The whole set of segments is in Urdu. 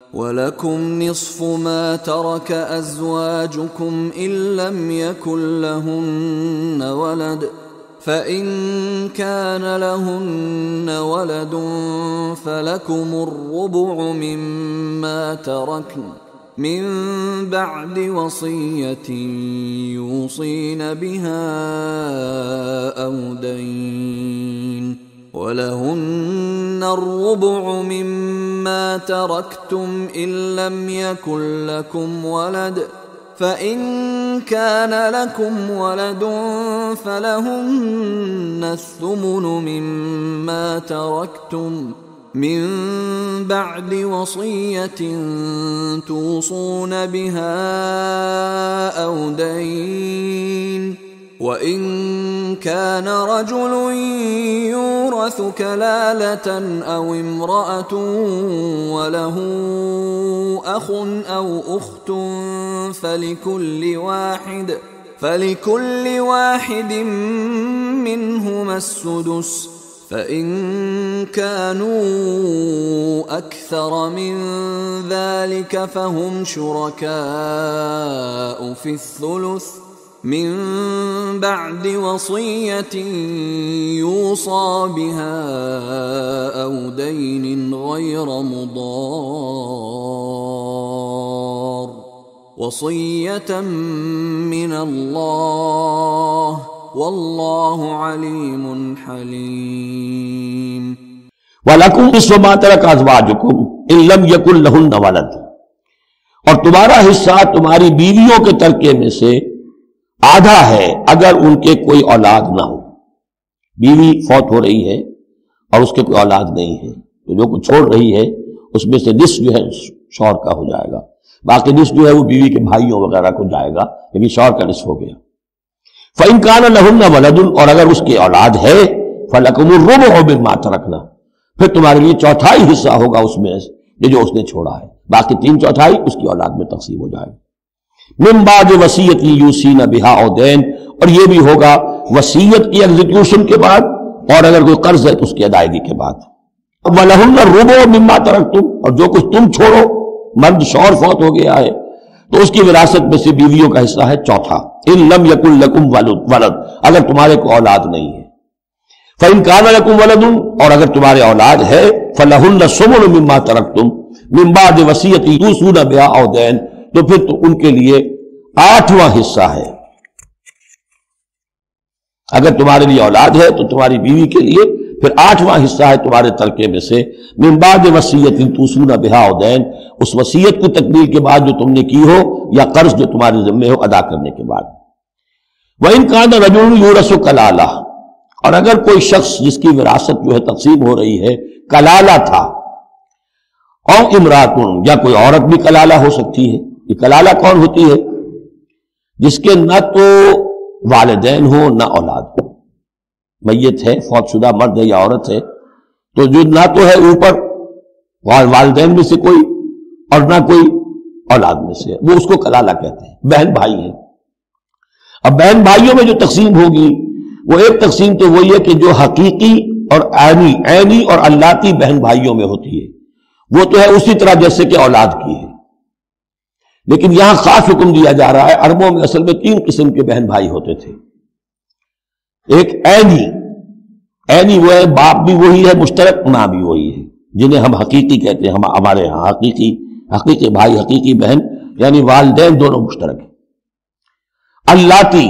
وَلَكُمْ نِصْفُ مَا تَرَكَ أَزْوَاجُكُمْ إِن لَّمْ يَكُن لَّهُنَّ وَلَدٌ فَإِن كَانَ لَهُنَّ وَلَدٌ فَلَكُمُ الرُّبُعُ مِمَّا تَرَكْنَ مِن بَعْدِ وَصِيَّةٍ يُوصِينَ بِهَا أَوْ دَيْنٍ وَلَهُنَّ الرُّبُعُ مِمَّا تَرَكْتُمْ إِن لَّمْ يَكُن لَّكُمْ وَلَدٌ فَإِن كَانَ لَكُمْ وَلَدٌ فَلَهُنَّ الثُّمُنُ مِمَّا تَرَكْتُمْ مِن بَعْدِ وَصِيَّةٍ تُوصُونَ بِهَا أَوْ دَيْنٍ وَإِن كَانَ رَجُلٌ يُورَثُ كَلَالَةً أَوْ امْرَأَةٌ وَلَهُ أَخٌ أَوْ أُخْتٌ فَلِكُلِّ واحد منهما السُّدُسُ فَإِن كَانُوا أَكْثَرَ مِن ذَلِكَ فَهُمْ شُرَكَاءُ فِي الثُّلُثِ من بعد وصية يوصى بها أو دين غير مضار وصية من الله والله عليم حليم وَلَكُمْ نِصْفُ مَا تَرَكَ أَزْوَاجُكُمْ إِن لَّمْ يَكُن لَّهُنَّ وَلَدٌ، اور تمہارا حصہ تمہاری بیویوں کے ترکے میں سے آدھا ہے اگر ان کے کوئی اولاد نہ ہو. بیوی فوت ہو رہی ہے اور اس کے کوئی اولاد نہیں ہے تو جو کچھ چھوڑ رہی ہے اس میں سے نصف جو ہے شوہر کا ہو جائے گا، باقی نصف جو ہے وہ بیوی کے بھائیوں وغیرہ کو جائے گا، یعنی شوہر کا نصف ہو گیا. فَإِن كَانَ لَهُنَّ وَلَدٌ، اور اگر اس کی اولاد ہے فَلَكُمُ الرُّبُعُ مِمَّا تَرَكْنَا، پھر تمہارے لیے چوتھائی حصہ ہوگا اس میں یہ جو اس نے چھوڑا ہے، باقی 3/4 اس کی اولاد میں تقسیم ہو جائے گا. من بعد وصیت یوصین بہا او دین، اور یہ بھی ہوگا وصیت کی ایگزیکیوشن کے بعد اور اگر کوئی قرض ہے تو اس کی ادائیگی کے بعد. وَلَهُنَّ الرُّبُعُ مِمَّا تَرَكْتُمْ، اور جو کچھ تم چھوڑو، مرد شوہر فوت ہو گیا ہے تو اس کی وراثت میں سے بیویوں کا حصہ ہے چوتھا. ان لم یکن لکم ولد، اگر تمہارے کو اولاد نہیں ہے. فَإِن كَانَ لَكُمْ وَلَدٌ، اور اگر تمہارے اولاد ہے فَلَهُنَّ الثُّمُنُ مِمَّا تَرَكْتُمْ مِن بَعْدِ وَصِيَّةٍ تُوصُونَ بِهَا أَوْ دَيْنٍ، تو پھر تو ان کے لیے 8واں حصہ ہے. اگر تمہارے لیے اولاد ہے تو تمہاری بیوی کے لیے پھر 8واں حصہ ہے تمہارے ترکے میں سے من بعد وصیت توصون بہا او دین، اس وصیت کو تکمیل کے بعد جو تم نے کی ہو یا قرض جو تمہارے ذمے ہو ادا کرنے کے بعد. وَإِن كَانَ رَجُلٌ يُورَثُ كَلَالَةً، اور اگر کوئی شخص جس کی وراثت جو ہے تقسیم ہو رہی ہے کلالہ تھا، اور امراتن، یا کوئی عورت بھی کلالہ ہو سکتی ہے. یہ کلالہ کون ہوتی ہے؟ جس کے نہ تو والدین ہو نہ اولاد ہو، میت ہے، فوت شدہ مرد ہے یا عورت ہے، تو جو نہ تو ہے اوپر والدین میں سے کوئی اور نہ کوئی اولاد میں سے، وہ اس کو کلالہ کہتے ہیں. بہن بھائی ہیں. اب بہن بھائیوں میں جو تقسیم ہوگی وہ ایک تقسیم تو وہی ہے کہ جو حقیقی اور عینی اور اللاتی بہن بھائیوں میں ہوتی ہے، وہ تو ہے اسی طرح جیسے کہ اولاد کی ہے. لیکن یہاں خاص حکم دیا جا رہا ہے. عربوں میں اصل میں 3 قسم کے بہن بھائی ہوتے تھے. ایک عینی وہ ہے باپ بھی وہی ہے، مشترک ماں بھی وہی ہے، جنہیں ہم حقیقی کہتے ہیں. ہمارے ہاں حقیقی بھائی حقیقی بہن یعنی والدین دونوں مشترک ہیں. اللاتی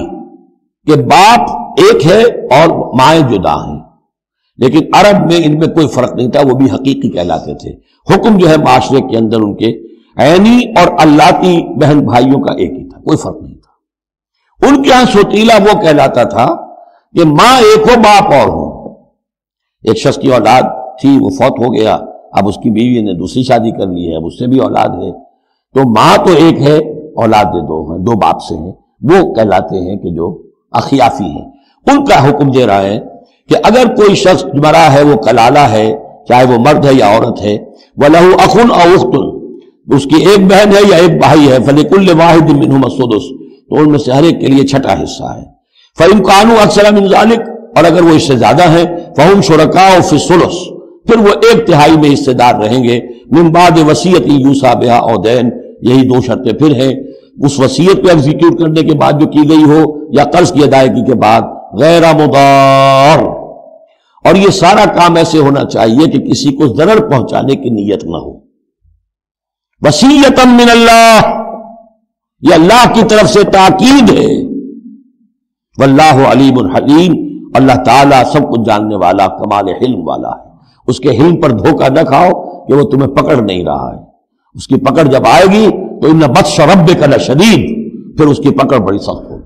کہ باپ ایک ہے اور مائیں جدا ہیں، لیکن عرب میں ان میں کوئی فرق نہیں تھا، وہ بھی حقیقی کہلاتے تھے. حکم جو ہے معاشرے کے اندر ان کے عینی اور اللاتی بہن بھائیوں کا ایک ہی تھا، کوئی فرق نہیں تھا. ان کے ہاں سوتیلا وہ کہلاتا تھا کہ ماں ایک ہو باپ اور ہو. ایک شخص کی اولاد تھی، وہ فوت ہو گیا، اب اس کی بیوی نے دوسری شادی کر لی ہے، اب اس سے بھی اولاد ہے، تو ماں تو ایک ہے، اولاد دو ہیں، 2 باپ سے ہیں، وہ کہلاتے ہیں کہ جو اخیافی ہیں. ان کا حکم دے رہا ہے کہ اگر کوئی شخص مرا ہے وہ کلالہ ہے، چاہے وہ مرد ہے یا عورت ہے، وَلَهُ أَخٌ أَوْ أُخْتٌ، اس کی ایک بہن ہے یا ایک بھائی ہے، فَلِكُلِّ وَاحِدٍ مِّنْهُمَا السُّدُسُ، تو ان میں سے ہر ایک کے لیے 6واں حصہ ہے. فَإِن كَانُوا أَكْثَرَ مِنْ ذَلِكَ، اور اگر وہ اس سے زیادہ ہیں، فَهُمْ شُرَكَاءُ فِي الثُّلُثِ، پھر وہ 1/3 میں حصے دار رہیں گے. من بعد وصیت یوصی بہا او دین، یہی 2 شرطیں پھر ہیں. اس وصیت کو ایگزیکیوٹ کرنے کے بعد جو کی گئی ہو یا قرض کی ادائیگی کے بعد، غیر مضار، اور یہ سارا کام ایسے ہونا چاہیے کہ کسی کو ضرر پہنچانے کی نیت نہ ہو. وصیۃ من اللہ، یہ اللہ کی طرف سے تاکید ہے. واللہ علیم حلیم، اللہ تعالیٰ سب کچھ جاننے والا، کمال حلم والا ہے. اس کے حلم پر دھوکہ نہ کھاؤ کہ وہ تمہیں پکڑ نہیں رہا ہے. اس کی پکڑ جب آئے گی تو ان بطش ربک لشدید، پھر اس کی پکڑ بڑی سخت ہوگی.